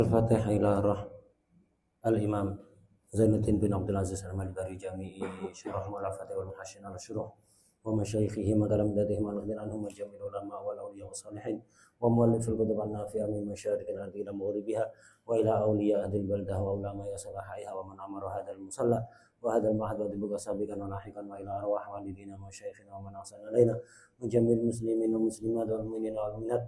Al-Fatihah ila roh Al-Imam Zainuddin bin Abdul Aziz Al-Malbari Jami'i Syurah Al-Fatihah wal Muhasyin al-Syurah wa masyayikhihim wa dalam dadihim al-ghadin anhum wa jamil ulama wa awliya wa salihin wa muallifil kutub an-nafi'ah min masyarikil ardi ila maghribiha wa ila awliya adil baldah wa ulama ya salahaiha wa man amara hadal musalla wa hadal mahad wa dibuka sabikan wa lahikan wa ila arwah walidina wa masyayikhina wa man ahsan alaina wa jamil muslimin wa muslimat wal mu'minin wal mu'minat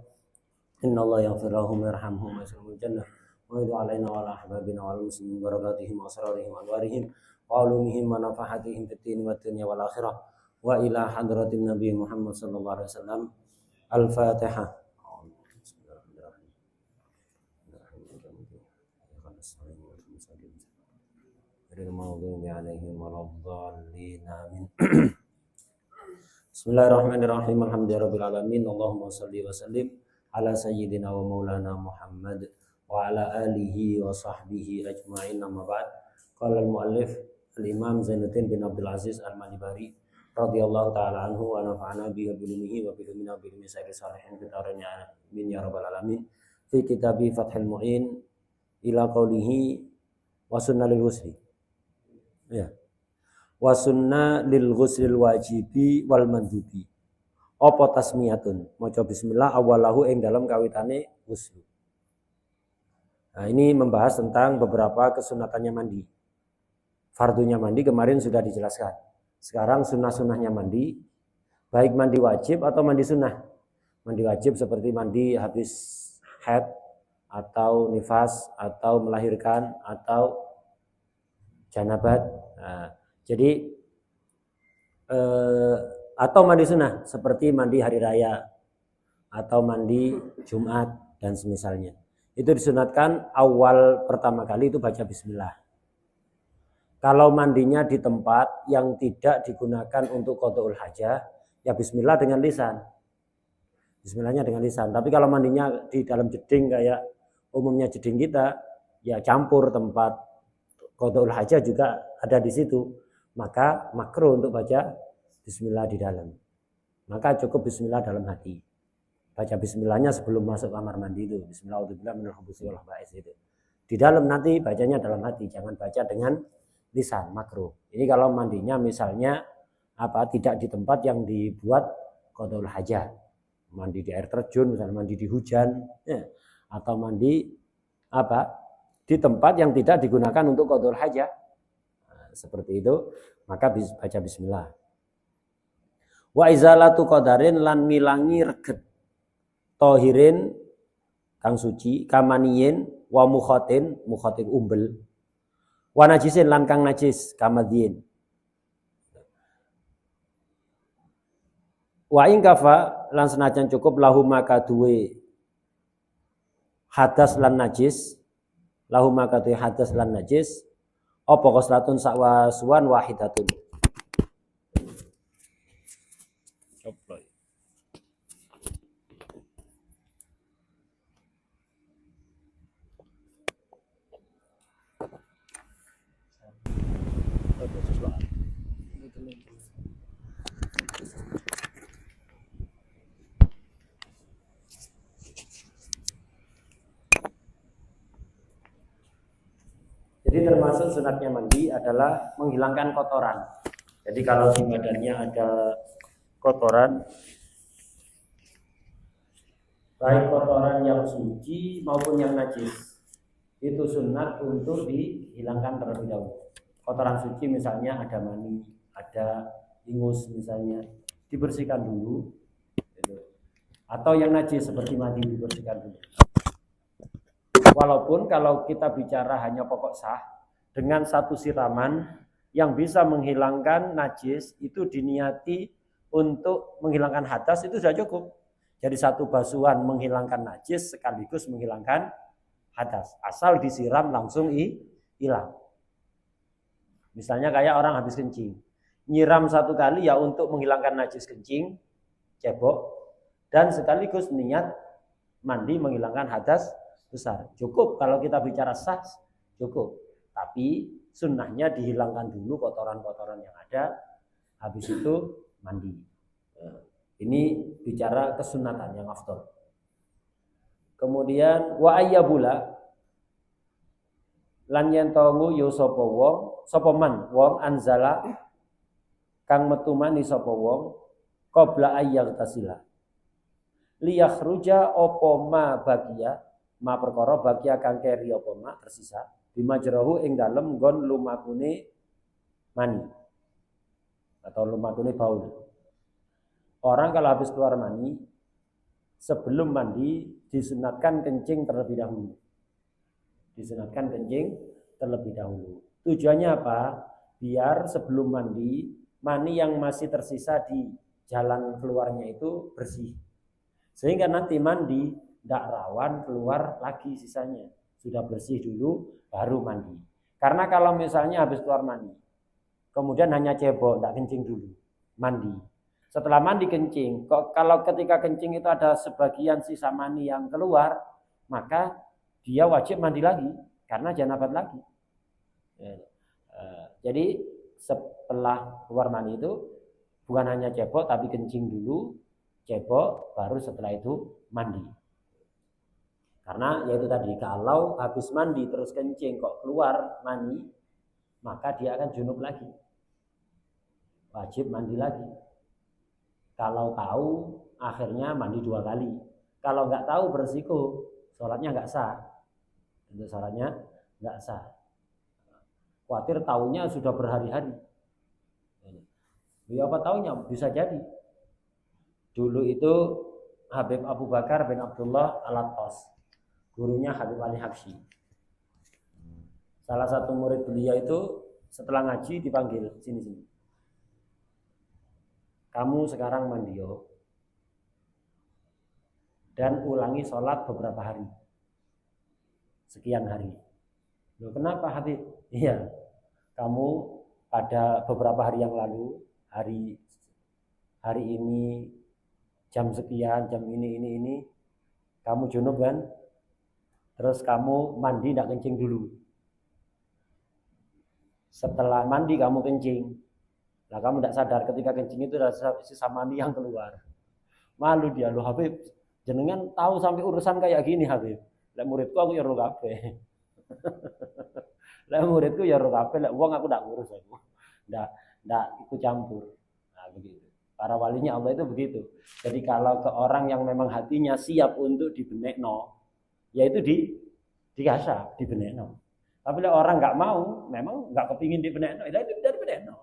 inna Allah yaghfir lahum wa yarhamhum wa yaslamul jannah wa yudhu alaina wa ala ahbabina wa ala muslimin barakatihim wa asrarihim wa anwarihim wa alumihim wa nafahatihim fid din wa dunya wal akhirah wa ila hadratin Nabi Muhammad sallallahu alaihi wasallam. Al-Fatihah. Bismillahirrahmanirrahim. Alhamdulillahirabbil alamin. Allahumma shalli wa sallim ala sayyidina wa maulana Muhammad wa ala alihi wa sahbihi ajma'in, amma ba'd. Qala al-muallif al-Imam Zainuddin bin Abdul Aziz Al-Malbari radhiyallahu ta'ala anhu wa nafa'ana bihi wa bilumihi wa bilumina bilumi sayyidi salihin fitaranya min ya rabbal alamin fi kitabi Fathul Mu'in ila qawlihi wa sunna lil ghusli ya wa sunna lil ghuslil wajibi wal mandubi apa tasmiyatun maca bismillah awalahu ing dalam kawitane ghusl. Nah, ini membahas tentang beberapa kesunatannya mandi. Fardunya mandi kemarin sudah dijelaskan. Sekarang sunnah-sunnahnya mandi, baik mandi wajib atau mandi sunnah. Mandi wajib seperti mandi habis haid atau nifas atau melahirkan atau janabat. Nah, jadi atau mandi sunnah seperti mandi hari raya atau mandi Jumat dan semisalnya. Itu disunatkan awal pertama kali itu baca bismillah. Kalau mandinya di tempat yang tidak digunakan untuk qada'ul hajah, ya bismillah dengan lisan. Bismillahnya dengan lisan. Tapi kalau mandinya di dalam jeding kayak umumnya jeding kita, ya campur tempat qada'ul hajah juga ada di situ. Maka makruh untuk baca bismillah di dalam. Maka cukup bismillah dalam hati. Baca bismillahnya sebelum masuk kamar mandi itu. Bismillahirrahmanirrahim itu. Di dalam nanti bacanya dalam hati, jangan baca dengan lisan, makruh. Ini kalau mandinya misalnya tidak di tempat yang dibuat qada'ul hajah. Mandi di air terjun, misalnya mandi di hujan, ya. Atau mandi di tempat yang tidak digunakan untuk qada'ul hajah. Nah, seperti itu, maka baca bismillah. Wa izalatu qadarin lan milangi reget tohirin kang suci kamaniyin wa mukhatin umbel wa najisin lan kang najis kamadien wa ing kafa lan senajan cukup lahu maka duwe hadas lan najis apa qoslatun sawasuan wahidatun. Jadi termasuk sunatnya mandi adalah menghilangkan kotoran. Jadi kalau di badannya ada kotoran, baik kotoran yang suci maupun yang najis, itu sunat untuk dihilangkan terlebih dahulu. Kotoran suci misalnya ada mani, ada ingus misalnya, dibersihkan dulu. Atau yang najis seperti mandi dibersihkan dulu. Walaupun kalau kita bicara hanya pokok sah, dengan satu siraman yang bisa menghilangkan najis itu diniati untuk menghilangkan hadas itu sudah cukup. Jadi satu basuhan menghilangkan najis sekaligus menghilangkan hadas. Asal disiram langsung hilang. Misalnya kayak orang habis kencing. Nyiram satu kali ya untuk menghilangkan najis kencing, cebok, dan sekaligus niat mandi menghilangkan hadas besar. Cukup kalau kita bicara sah, cukup. Tapi sunnahnya dihilangkan dulu kotoran-kotoran yang ada, habis itu mandi. Ini bicara kesunatan yang afdal. Kemudian wa ayyabula Lan yen to nguyu sapa man wong anzala kang metu mani sapa wong qabla ayyag tasila liyakhruja apa ma bagia ma perkara bagia kang keri apa ma tersisa bimajrahu ing dalem nggon lumakune mani atau lumakune baul. Orang kalau habis keluar mani sebelum mandi disunatkan kencing terlebih dahulu. Disunatkan kencing terlebih dahulu. Tujuannya apa? Biar sebelum mandi, mani yang masih tersisa di jalan keluarnya itu bersih. Sehingga nanti mandi tidak rawan keluar lagi sisanya. Sudah bersih dulu, baru mandi. Karena kalau misalnya habis keluar mandi, kemudian hanya cebok, tidak kencing dulu, mandi. Setelah mandi kencing, kalau ketika kencing itu ada sebagian sisa mani yang keluar, maka dia wajib mandi lagi karena janabat lagi. Jadi setelah keluar mani itu bukan hanya cebok tapi kencing dulu, cebok baru setelah itu mandi. Karena yaitu tadi kalau habis mandi terus kencing kok keluar mani, maka dia akan junub lagi. Wajib mandi lagi. Kalau tahu akhirnya mandi 2 kali. Kalau nggak tahu berisiko sholatnya nggak sah. Itu syaratnya nggak sah. Khawatir tahunya sudah berhari-hari. Ya apa tahunya? Bisa jadi. Dulu itu Habib Abu Bakar bin Abdullah Al-Attas, gurunya Habib Ali Habsyi. Salah satu murid beliau itu setelah ngaji dipanggil, sini. Kamu sekarang mandio dan ulangi sholat beberapa hari. Sekian hari. Loh, kenapa Habib? Iya, kamu pada beberapa hari yang lalu, hari ini jam sekian, jam ini, kamu junub kan? Terus kamu mandi tidak kencing dulu. Setelah mandi kamu kencing. Nah kamu tidak sadar ketika kencing itu ada sisa mani yang keluar. Malu dia, loh Habib, jenengan tahu sampai urusan kayak gini Habib. Lek muridku aku ya ro kabeh. Lek muridku ya ro kabeh, lek wong aku ndak ngurus aku. Ndak ikut campur. Nah, begitu. Para walinya Allah itu begitu. Jadi kalau ke orang yang memang hatinya siap untuk dibenekno, yaitu digasah, dibenekno. Tapi lek orang nggak mau, memang nggak kepingin dibenekno, itu tidak dibenekno.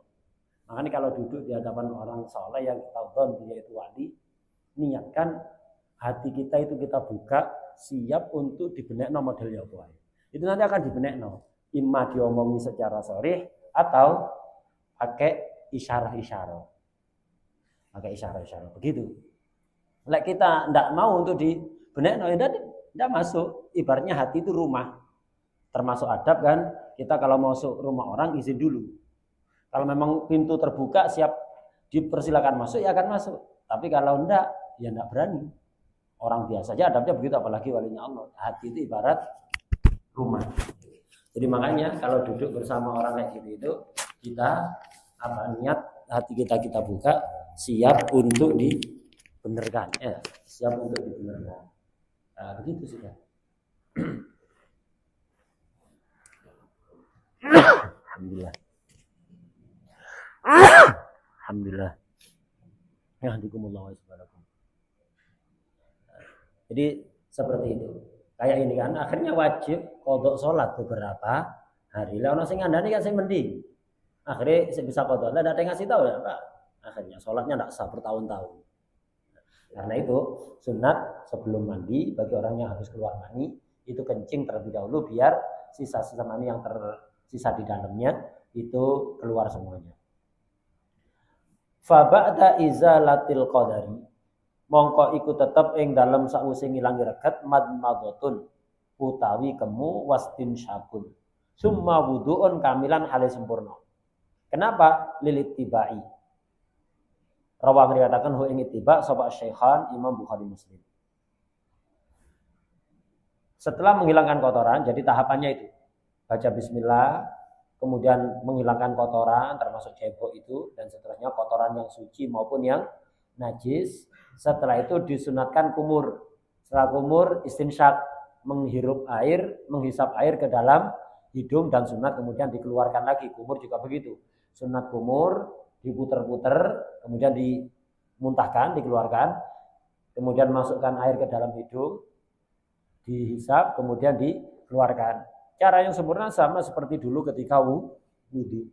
Makanya kalau duduk di hadapan orang saleh yang kita tahu dia itu wali, niatkan hati kita itu kita buka siap untuk dibenekno modelnya apa. Itu nanti akan dibenekno. Imma diomongi secara sharih atau pakai isyarah-isyarah. Pakai isyarah-isyarah begitu. Lek kita tidak mau untuk dibenekno, ya tidak masuk. Ibaratnya hati itu rumah. Termasuk adab kan, kita kalau masuk rumah orang izin dulu. Kalau memang pintu terbuka siap dipersilakan masuk ya akan masuk. Tapi kalau enggak ya enggak berani. Orang biasa aja adabnya begitu, apalagi walinya Allah. Hati itu ibarat rumah. Jadi makanya kalau duduk bersama orang kayak gitu itu kita niat hati kita buka siap untuk dibenarkan, ya, siap untuk dibenarkan. Nah, begitu sudah. Alhamdulillah. Alhamdulillah. Yahdikumullah wa subhanakum. Jadi seperti itu. Kayak ini kan akhirnya wajib qadha salat beberapa hari. Lah ono sing ngandani kan sing mending. Akhirnya bisa qadha. Lah ndak ngasih tahu ya, Pak. Akhirnya salatnya ndak sah bertahun-tahun. Karena itu sunat sebelum mandi bagi orang yang habis keluar mani itu kencing terlebih dahulu biar sisa-sisa mani yang tersisa di dalamnya itu keluar semuanya. Fa ba'da izalatil qadari mongko iku tetep ing dalem sakwise ngilangi reget madmadatun utawi kemu wastin syakun summa wudu'un kamilan hale sempurna. Kenapa? Lilit tibai. Rawang dikatakan hu ing ittiba sapa Syaikhan Imam Bukhari Muslim. Setelah menghilangkan kotoran, jadi tahapannya itu baca bismillah, kemudian menghilangkan kotoran termasuk cebok itu dan seterusnya kotoran yang suci maupun yang najis. Setelah itu disunatkan kumur. Setelah kumur istinsyak, menghirup air, menghisap air ke dalam hidung dan sunat kemudian dikeluarkan lagi. Kumur juga begitu. Sunat kumur diputer-puter, kemudian dimuntahkan, dikeluarkan, kemudian masukkan air ke dalam hidung, dihisap, kemudian dikeluarkan. Cara yang sempurna sama seperti dulu ketika wudhu.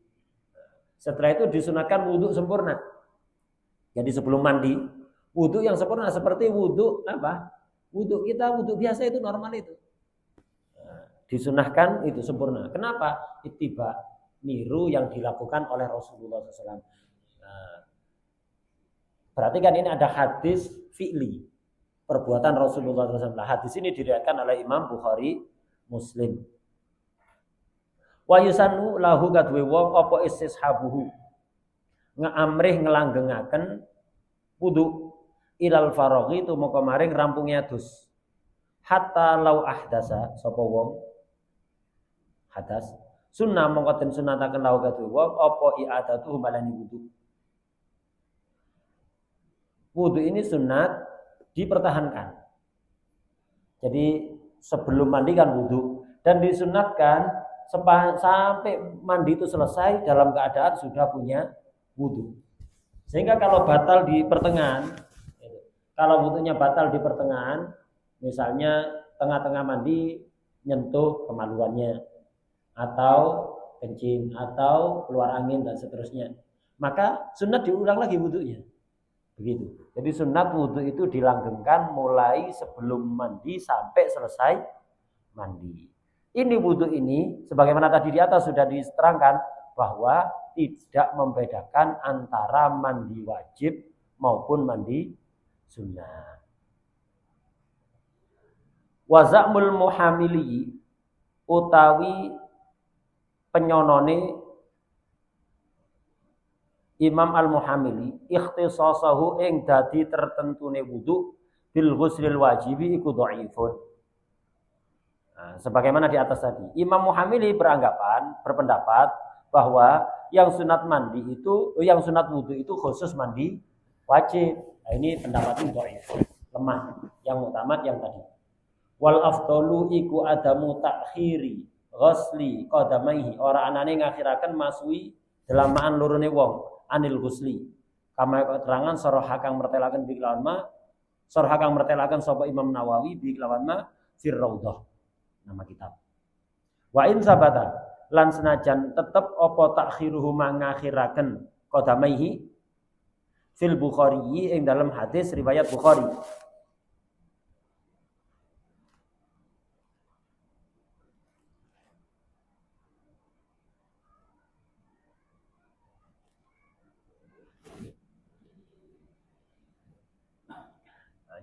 Setelah itu disunatkan wudhu sempurna. Jadi sebelum mandi, wudhu yang sempurna seperti wudhu apa? Wudhu kita, wudhu biasa itu normal itu. Disunahkan itu sempurna. Kenapa? Ittiba, niru yang dilakukan oleh Rasulullah SAW. Berarti kan ini ada hadis fi'li, perbuatan Rasulullah SAW. Hadis ini diriwayatkan oleh Imam Bukhari, Muslim. Wa yusannu lahu kadwe wong apa istishabuhu, ngamrih ngelanggengaken wudu ilal faraghi itu moko maring rampungnya dus. Hatta lau ahdasa sapa wong hadas sunnah mongko den sunataken lahu kadwe wong apa i'adatu balani wudu. Wudu ini sunat dipertahankan. Jadi sebelum mandi kan wudu dan disunatkan sampai mandi itu selesai dalam keadaan sudah punya wudu. Sehingga kalau batal di pertengahan, kalau wudunya batal di pertengahan, misalnya tengah-tengah mandi nyentuh kemaluannya, atau kencing, atau keluar angin dan seterusnya, maka sunat diulang lagi wudunya. Begitu. Jadi sunat wudu itu dilanggengkan mulai sebelum mandi sampai selesai mandi. Ini wudu ini, sebagaimana tadi di atas sudah diterangkan bahwa tidak membedakan antara mandi wajib maupun mandi sunnah. Wazamul muhamili utawi penyonone Imam Al-Muhamili ikhtisasahu ing dadi tertentune wudu bil ghuslil wajibi iku dhaifun. Sebagaimana di atas tadi, Imam Muhamili berpendapat bahwa yang sunat mandi itu, yang sunat wudu itu khusus mandi wajib. Nah, ini pendapatnya dhaif, lemah. Yang muktamad yang tadi. Wal afdalu iku adamu takhiri ghusli qadamaihi, ora anane ngakhiraken masui delamaan lurune wong anil ghusli. Kama keterangan sarah kang mertelaken bi kelawan ma, sarah kang mertelaken sapa Imam Nawawi bi kelawan ma fir raudhah, nama kitab. Wa in sabata lan senajan tetep apa takhiruhu mangakhiraken qadamaihi fil Bukhari ing dalam hadis riwayat Bukhari.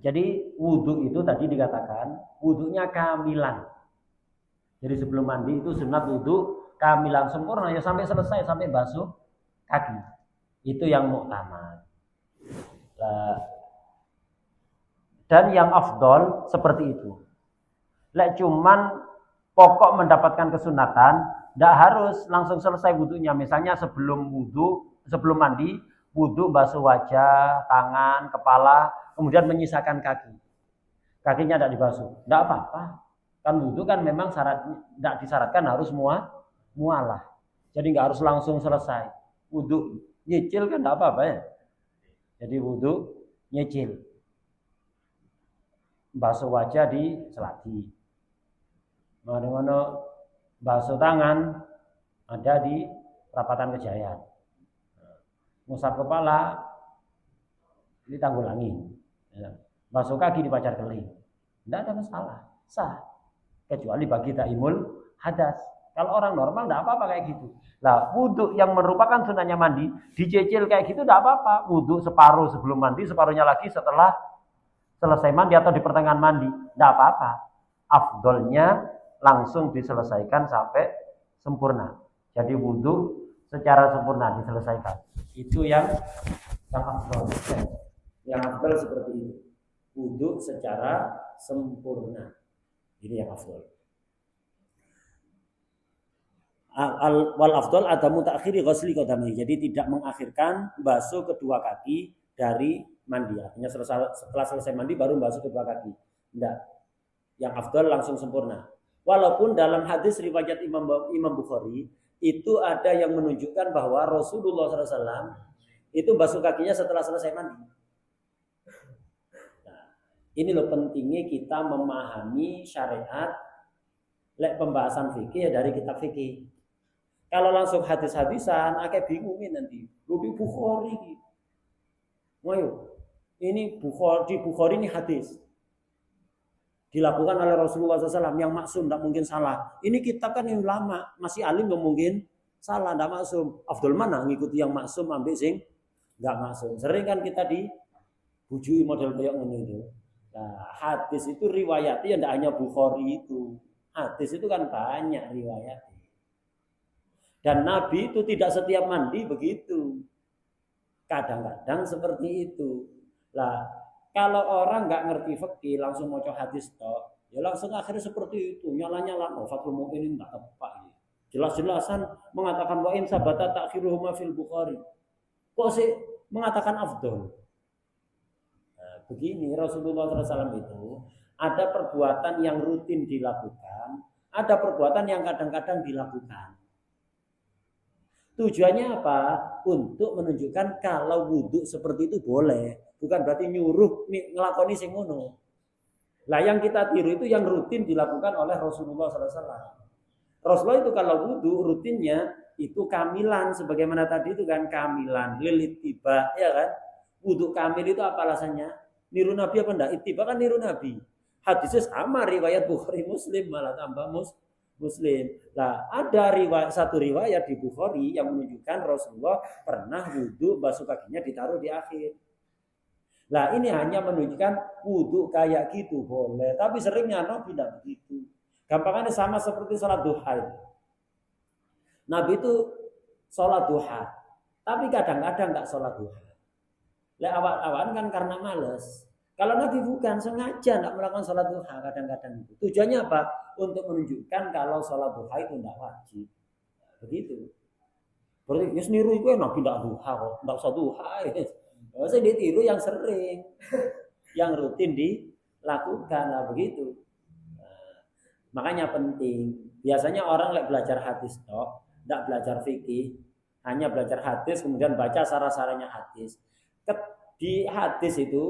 Jadi wudhu itu tadi dikatakan wudhunya kamilan. Jadi sebelum mandi itu sunat wudhu kamilan sempurna ya sampai selesai, sampai basuh kaki. Itu yang muktamad. Dan yang afdol seperti itu. Lek cuman pokok mendapatkan kesunatan, tidak harus langsung selesai wudhunya. Misalnya sebelum mandi, wudhu basuh wajah, tangan, kepala, kemudian menyisakan kaki. Kakinya tidak dibasuh. Tidak apa-apa. Kan wudhu kan memang tidak disyaratkan harus mualah. Jadi nggak harus langsung selesai. Wudhu nyicil kan tidak apa-apa ya. Jadi wudhu nyicil. Basuh wajah di selati. Ngono-ngono basuh tangan ada di perapatan Kejayaan. Ngusap kepala di Tanggulangin. Basuh kaki di Pacar Keling. Tidak ada masalah, sah. Kecuali bagi taimul hadas. Kalau orang normal tidak apa-apa kayak gitu. Nah, wudhu yang merupakan sunahnya mandi, dicicil kayak gitu tidak apa-apa. Wudhu separuh sebelum mandi, separuhnya lagi setelah selesai mandi atau di pertengahan mandi, tidak apa-apa. Afdolnya langsung diselesaikan sampai sempurna. Jadi wudhu secara sempurna diselesaikan. Itu yang afdol. Yang afdol seperti itu. Wudhu secara sempurna. Ini yang afdol. Wal afdol adamu takhiri ghusli qadamai. Jadi tidak mengakhirkan basuh kedua kaki dari mandi. Artinya setelah selesai mandi baru basuh kedua kaki. Tidak. Yang afdol langsung sempurna. Walaupun dalam hadis riwayat Imam Bukhari itu ada yang menunjukkan bahwa Rasulullah SAW itu basuh kakinya setelah selesai mandi. Nah, ini loh pentingnya kita memahami syariat, pembahasan fikih ya dari kitab fikih. Kalau langsung hadis-hadisan, agak bingungin nanti. Lu di Bukhari, wayo, ini di Bukhari ini hadis. Dilakukan oleh Rasulullah SAW yang maksum, tidak mungkin salah. Ini kitab kan yang lama, masih alim yang mungkin salah, tidak maksum. Afdol mana ngikuti yang maksum, ambil sing nggak maksum. Sering kan kita dibujui model kayak ini itu. Nah, hadis itu riwayatnya tidak hanya Bukhari itu. Hadis itu kan banyak riwayatnya. Dan Nabi itu tidak setiap mandi begitu. Kadang-kadang seperti itu. Lah, kalau orang nggak ngerti fikih langsung mau hadis toh, ya langsung akhirnya seperti itu, nyala-nyala. Fathul Mu'minin tak tepat ini. Jelas-jelasan mengatakan wa in sabata ta'khiruhuma fil Bukhari. Kok sih mengatakan afdol? Nah, begini Rasulullah SAW itu ada perbuatan yang rutin dilakukan, ada perbuatan yang kadang-kadang dilakukan. Tujuannya apa? Untuk menunjukkan kalau wudhu seperti itu boleh. Bukan berarti nyuruh ngelakoni sing ngono. Lah yang kita tiru itu yang rutin dilakukan oleh Rasulullah SAW. Rasulullah itu kalau wudhu rutinnya itu kamilan. Sebagaimana tadi itu kan kamilan. Lilit tiba ya kan. Wudhu kamil itu apa alasannya? Niru Nabi apa enggak? Ittiba kan niru Nabi. Hadisnya sama riwayat Bukhari Muslim malah tambah Muslim. Nah, ada satu riwayat di Bukhari yang menunjukkan Rasulullah pernah wudhu basuh kakinya ditaruh di akhir. Nah, ini hanya menunjukkan wudhu kayak gitu boleh, tapi seringnya Nabi tidak begitu. Gampangannya sama seperti sholat duha. Nabi itu sholat duha, tapi kadang-kadang nggak sholat duha. Lah awal-awal kan karena males. Kalau Nabi bukan sengaja tidak melakukan sholat duha kadang-kadang itu. Tujuannya apa? Untuk menunjukkan kalau sholat duha itu tidak wajib. Begitu. Berarti ya sendiri itu Nabi tidak duha kok, tidak usah duha. Saya ditiru yang sering, yang rutin dilakukan. Nah, begitu. Nah, makanya penting. Biasanya orang belajar hadis toh, tidak belajar fikih, hanya belajar hadis kemudian baca sarah-sarahnya hadis. Di hadis itu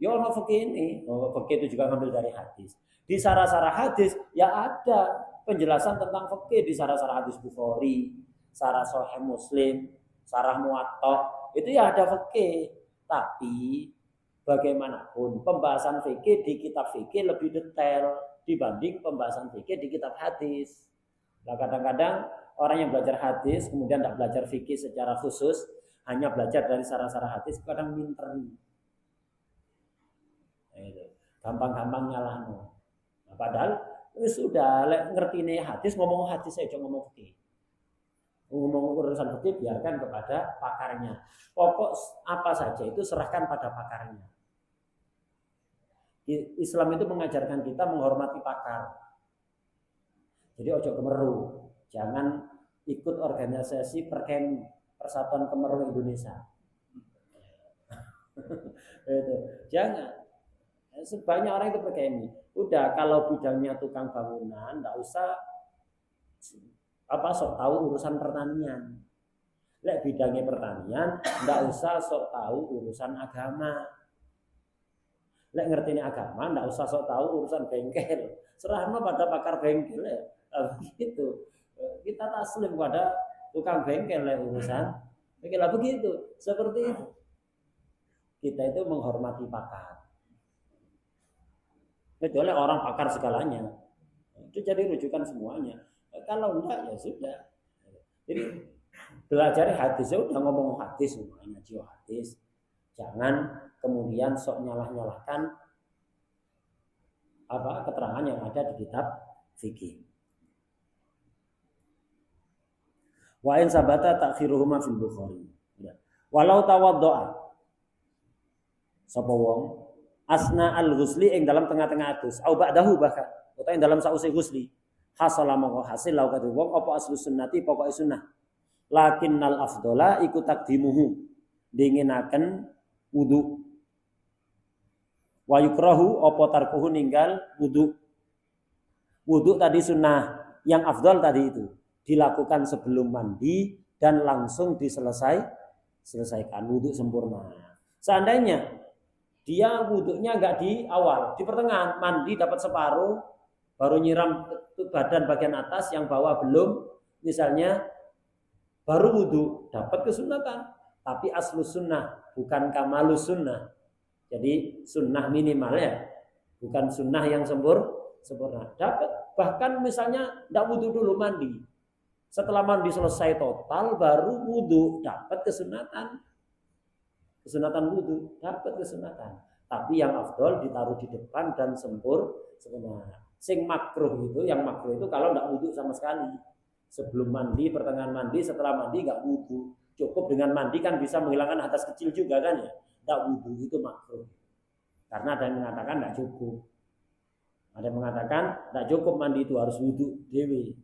ya ono fikih ini, fikih itu juga ngambil dari hadis. Di sarah-sarah hadis ya ada penjelasan tentang fikih di sarah-sarah hadis Bukhari, sarah Sahih Muslim, sarah Muwatta, itu ya ada fikih. Tapi bagaimanapun pembahasan fikih di kitab fikih lebih detail dibanding pembahasan fikih di kitab hadis. Nah, kadang-kadang orang yang belajar hadis kemudian tidak belajar fikih secara khusus, hanya belajar dari sarah-sarah hadis, kadang minteri. Gampang-gampang nyalahno. Nah, padahal sudah ngerti nih hadis, ngomong hadis saya cuma ngomong fikih. Ngomong urusan fikih biarkan kepada pakarnya. Pokok apa saja itu serahkan pada pakarnya. Islam itu mengajarkan kita menghormati pakar. Jadi ojo kemeru, jangan ikut organisasi Perkemi, Persatuan Kemeru Indonesia. Jangan. Sebanyak orang itu Perkemi. Udah kalau bidangnya tukang bangunan, enggak usah sok tahu urusan pertanian. Lek bidangnya pertanian, ndak usah sok tahu urusan agama. Lek ngerti ini agama, ndak usah sok tahu urusan bengkel. Serahno pada pakar bengkel ya. Begitu. Kita taslim pada tukang bengkel ya urusan. Bengkel begitu. Seperti itu. Kita itu menghormati pakar. Kecuali orang pakar segalanya. Itu jadi rujukan semuanya. Kalau enggak ya sudah. Jadi belajar hadis ya udah ngomong hadis semuanya, ngaji hadis. Jangan kemudian sok nyalah-nyalahkan keterangan yang ada di kitab fikih. Wa in sabata ta'khiruhuma fil Bukhari. Walau tawaddoa. Sapa wong asna al-ghusli ing dalam tengah-tengah adus, au ba'dahu bahkan, utawa ing dalam sausé ghusli. Hasala mongko hasil lau kadu wong apa aslu sunnati pokoke sunnah. Lakinnal afdola iku takdimuhu. Dinginaken wudu. Wa yukrahu apa tarkuhu ninggal wudu. Wudhu tadi sunnah, yang afdal tadi itu dilakukan sebelum mandi dan langsung selesaikan wudhu sempurna. Seandainya dia wudhunya nggak di awal, di pertengahan, mandi dapat separuh, baru nyiram badan bagian atas, yang bawah belum, misalnya baru wudhu, dapat kesunatan. Tapi aslu sunnah, bukan kamalus sunnah. Jadi sunnah minimal ya, bukan sunnah yang sempurna. Dapat, bahkan misalnya tidak wudhu dulu, mandi. Setelah mandi selesai total, baru wudhu, dapat kesunatan. Kesunatan wudhu, dapat kesunatan. Tapi yang afdol ditaruh di depan dan sempurna. Sing makruh itu, yang makruh itu kalau tidak wudhu sama sekali. Sebelum mandi, pertengahan mandi, setelah mandi nggak wudhu. Cukup dengan mandi kan bisa menghilangkan hadas kecil juga kan ya. Tidak wudhu itu makruh. Karena ada yang mengatakan tidak cukup. Ada yang mengatakan tidak cukup mandi itu, harus wudhu dewi.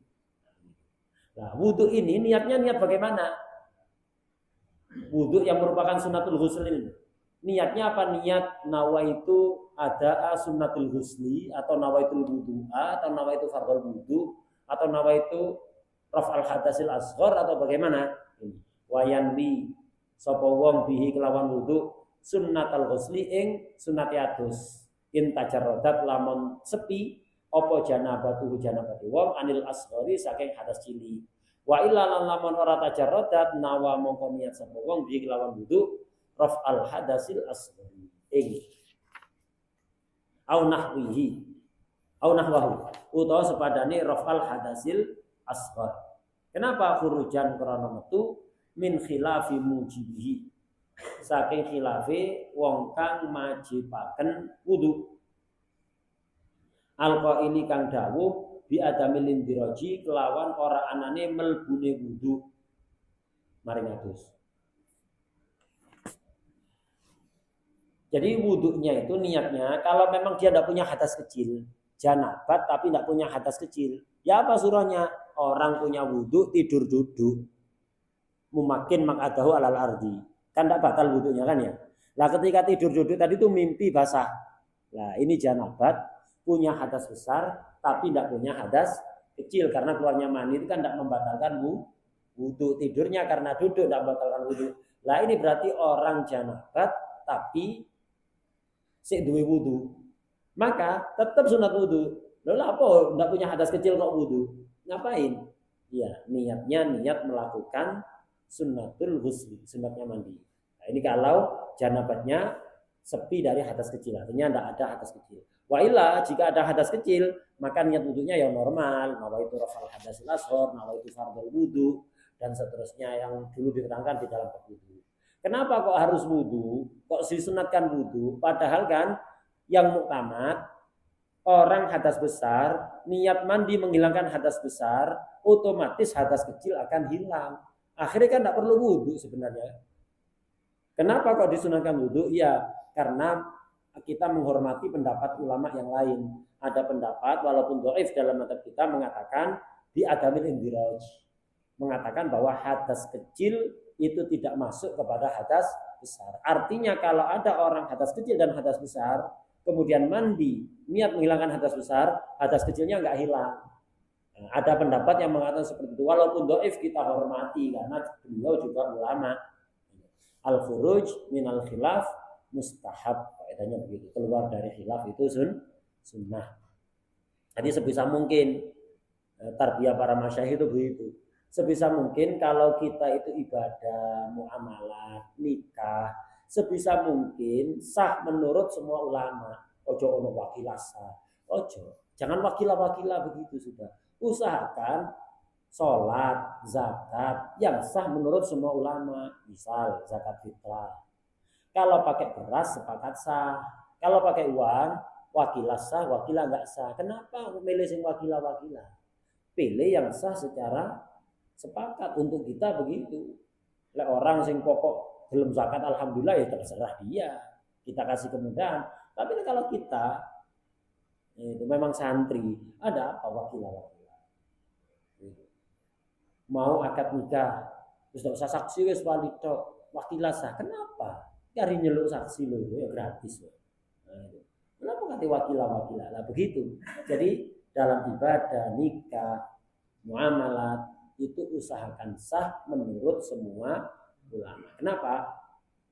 Nah, wudhu ini niatnya niat bagaimana? Wudhu yang merupakan sunnatul ghusl ini. Niatnya apa? Niat nawaitu ada sunnatul ghusli, atau nawaitul wudu'a, atau nawaitu fardhul wudu, atau nawaitu raf'al hadasil asghar, atau bagaimana? Wayanwi sapa wong bihi kelawan wudu sunnatul ghusli ing sunnati adus in tajarradat lamun sepi apa janabatu janabati wong anil asghari saking hadas cilik. Wa illa lamun ora tajarradat nawa mongko niat sapa wong bihi kelawan wudu raf'al hadasil asghari ing au nahwihi au nahwahu utawa sepadane raf'al hadasil asghar. Kenapa khurujan krana metu min khilafi mujibihi saking khilafi wong kang majibaken wudu alqaili kang dawuh bi adamil indiraji kelawan ora anane melbune wudu maring adus. Jadi wudunya itu niatnya kalau memang dia tidak punya hadas kecil, janabat tapi tidak punya hadas kecil, ya apa surahnya? Orang punya wudu tidur duduk, mumakin makadahu alal ardi, kan tidak batal wudunya kan ya. Nah ketika tidur duduk tadi itu mimpi basah. Nah ini janabat punya hadas besar tapi tidak punya hadas kecil, karena keluarnya mani itu kan tidak membatalkan wudu. Tidurnya karena duduk tidak membatalkan wudu. Nah ini berarti orang janabat tapi sik duwe wudu, maka tetap sunat wudu. Lalu apa? Tidak punya hadas kecil kok wudu? Ngapain? Ya niatnya niat melakukan sunnatul ghusli, sunatnya mandi. Nah, ini kalau janabatnya sepi dari hadas kecil, artinya tidak ada hadas kecil. Wa illa jika ada hadas kecil, maka niat wudunya yang normal, nawaitu rafal hadasil ashor, nawaitu fardhul wudu, dan seterusnya yang dulu diterangkan di dalam bab wudu. Kenapa kok harus wudu? Kok disunatkan wudu? Padahal kan yang muktamad orang hadas besar, niat mandi menghilangkan hadas besar, otomatis hadas kecil akan hilang. Akhirnya kan tidak perlu wudu sebenarnya. Kenapa kok disunatkan wudu? Ya karena kita menghormati pendapat ulama yang lain. Ada pendapat walaupun dhaif dalam mazhab kita mengatakan di adamil indiraj, mengatakan bahwa hadas kecil itu tidak masuk kepada hadas besar. Artinya kalau ada orang hadas kecil dan hadas besar, kemudian mandi, niat menghilangkan hadas besar, hadas kecilnya nggak hilang. Nah, ada pendapat yang mengatakan seperti itu. Walaupun dhaif kita hormati karena beliau juga ulama. Al-khuruj minal khilaf mustahab. Kaidahnya begitu. Keluar dari khilaf itu sunnah. Jadi sebisa mungkin tarbiyah para masyayikh itu begitu. Sebisa mungkin kalau kita itu ibadah, muamalah, nikah, sebisa mungkin sah menurut semua ulama. Ojo ono wakilah sah. Ojo. Jangan wakilah-wakilah begitu sudah. Usahakan sholat, zakat yang sah menurut semua ulama. Misal zakat fitrah. Kalau pakai beras sepakat sah. Kalau pakai uang, wakilah sah, wakilah enggak sah. Kenapa memilih sing wakilah-wakilah? Pilih yang sah secara sepakat untuk kita begitu. Lek orang sing pokok belum zakat alhamdulillah ya terserah dia. Kita kasih kemudahan. Tapi kalau kita itu memang santri, ada apa wakilah-wakilah? Mau akad nikah, terus tidak usah saksi wis wali tok, wakilah sah. Kenapa? Cari nyeluk saksi loh, ya gratis loh. Nah, kenapa kata wakilah-wakilah? Lah begitu. Jadi dalam ibadah, nikah, muamalat itu usahakan sah menurut semua ulama. Kenapa?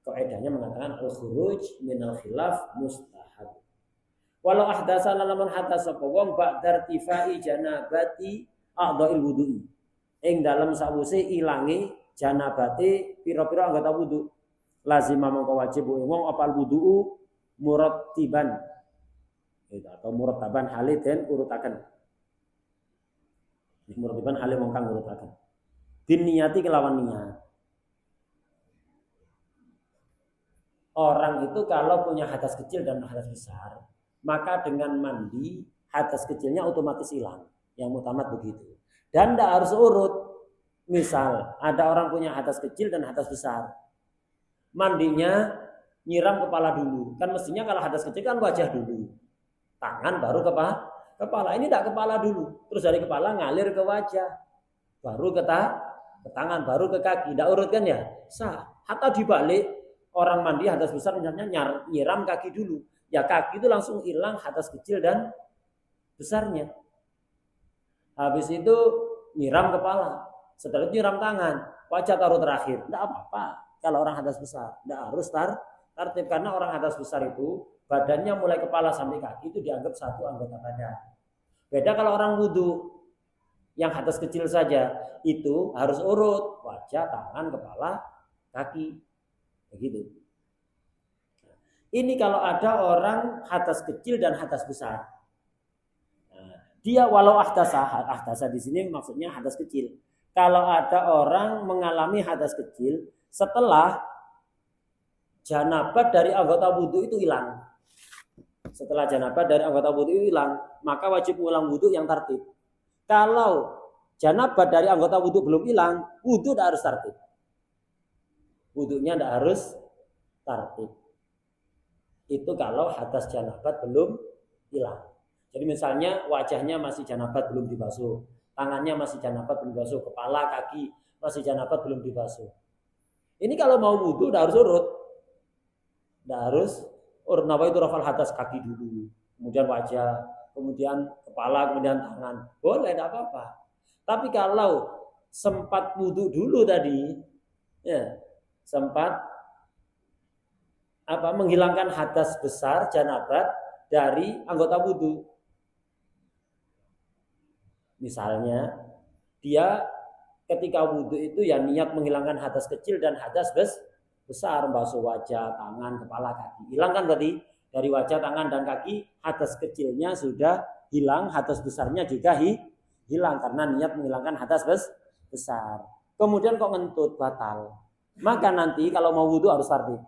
Kaidahnya mengatakan al-khuruj minal khilaf mustahab. Walau ahdasa lamun hadas sapa wong ba'da irtifai janabati a'dha'il wudu'i. Ing dalem sawise ilangi janabate pira-pira anggota wudu. Lazim mongko wajib wong apal wudu'u murattiban. Itu atau murattaban hale den urutaken. Murattaban hale wong kang urutaken. Diniyati kelawan niat. Orang itu kalau punya hadas kecil dan hadas besar, maka dengan mandi hadas kecilnya otomatis hilang. Yang utama begitu. Dan tidak harus urut. Misal ada orang punya hadas kecil dan hadas besar, mandinya nyiram kepala dulu. Kan mestinya kalau hadas kecil kan wajah dulu, tangan baru kepala. Ini tidak kepala dulu. Terus dari kepala ngalir ke wajah, baru ke tangan, baru ke kaki. Tidak urut kan ya? Sah. Atau dibalik. Orang mandi hadas besar misalnya nyiram kaki dulu. Ya kaki itu langsung hilang hadas kecil dan besarnya. Habis itu nyiram kepala. Setelah itu nyiram tangan. Wajah taruh terakhir. Tidak apa-apa. Kalau orang hadas besar. Tidak harus tertib. Karena orang hadas besar itu badannya mulai kepala sampai kaki itu dianggap satu anggota badan. Beda kalau orang wudhu. Yang hadas kecil saja. Itu harus urut. Wajah, tangan, kepala, kaki. Begitu. Ini kalau ada orang hadas kecil dan hadas besar. Nah, dia walau ahdasa di sini maksudnya hadas kecil. Kalau ada orang mengalami hadas kecil setelah janabat dari anggota wudhu itu hilang. Setelah janabat dari anggota wudhu itu hilang, maka wajib ulang wudhu yang tertib. Kalau janabat dari anggota wudhu belum hilang, wudhu tidak harus tertib. Wudhunya tidak harus tertib. Itu kalau hadas janabat belum hilang. Jadi misalnya wajahnya masih janabat belum dibasuh, tangannya masih janabat belum dibasuh, kepala, kaki masih janabat belum dibasuh. Ini kalau mau wudhu tidak harus urut. Tidak harus urut. Nawa itu rafal hadas kaki dulu, kemudian wajah, kemudian kepala, kemudian tangan. Boleh, tidak apa-apa. Tapi kalau sempat wudhu dulu tadi, ya, sempat menghilangkan hadas besar janabat dari anggota wudhu. Misalnya dia ketika wudhu itu ya niat menghilangkan hadas kecil dan hadas besar, basuh wajah, tangan, kepala, kaki. Hilang kan berarti dari wajah, tangan dan kaki hadas kecilnya sudah hilang, hadas besarnya juga hilang karena niat menghilangkan hadas besar. Kemudian kok ngentut batal. Maka nanti kalau mau wudhu harus tertib.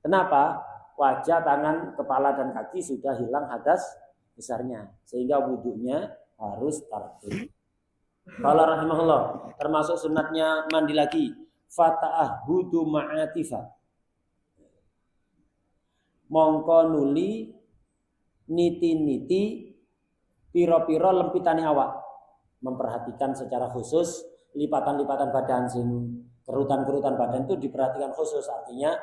Kenapa? Wajah, tangan, kepala, dan kaki sudah hilang hadas besarnya. Sehingga wudhunya harus tertib. Qala rahimahullah. Termasuk sunatnya mandi lagi. Fata'ahudu ma'atifa. Mongko nuli niti-niti piro-piro lempitane awak. Memperhatikan secara khusus lipatan-lipatan badan sing kerutan-kerutan badan itu diperhatikan khusus, artinya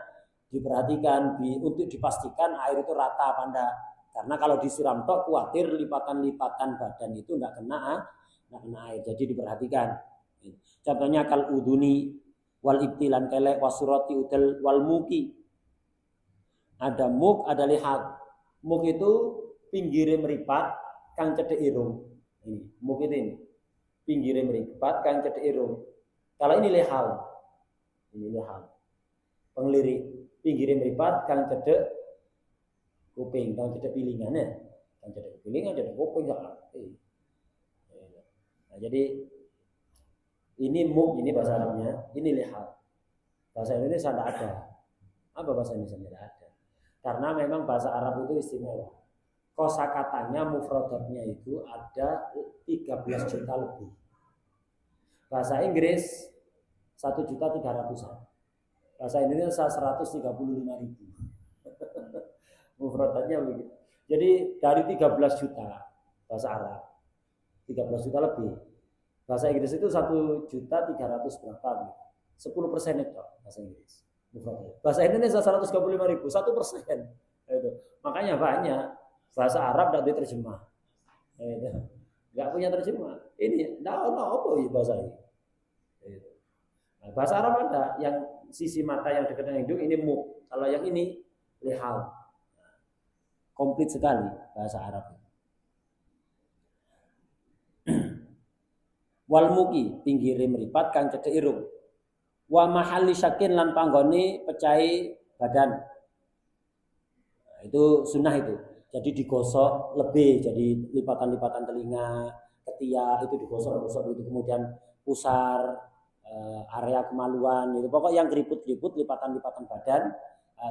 diperhatikan untuk dipastikan air itu rata apa enggak. Karena kalau disiram tok khawatir lipatan-lipatan badan itu enggak kena air. Jadi diperhatikan. Contohnya kal uduni wal ibtilan kelek wasurati udal wal muki. Ada muk, ada lihat. Muk itu pinggire meripat kang cedek irung. Ini muk ini. Pinggire meripat kang cedek irung. Kalau ini lehal. Ini lehal. Penglirik pinggire meripat kang cedek kuping, kang cedek pilingan ya. Kang cedek pilingan, cedek kuping enggak ngerti. Nah, jadi ini muk, ini bahasa Arabnya, ini lehal. Bahasa Indonesia tidak ada. Apa bahasa Indonesia tidak ada? Karena memang bahasa Arab itu istimewa. Kosakatanya, mufradatnya itu ada 13 juta lebih. Bahasa Inggris 1.300.000. Bahasa Indonesia 135.000. Mufradatnya begitu. Jadi dari 13 juta bahasa Arab, 13 juta lebih. Bahasa Inggris itu 1.300.000 berapa? 10% itu bahasa Inggris. Bahasa Indonesia 135.000, 1%. Itu. Makanya banyak bahasa Arab tidak diterjemah. nggak punya terjemah. Ini, nah, apa ya bahasa ini? Nah, bahasa Arab ada yang sisi mata yang dekat dengan hidung ini mu. Kalau yang ini lihal. Komplit sekali bahasa Arab. Wal muki pinggire mripat kang cedhek irung. Wa mahalli syakin lan panggone pecahi badan. Nah, itu sunnah itu. Jadi digosok lebih, jadi lipatan-lipatan telinga, ketiak itu digosok-gosok itu, kemudian pusar, area kemaluan itu. Pokok yang keriput-keriput lipatan-lipatan badan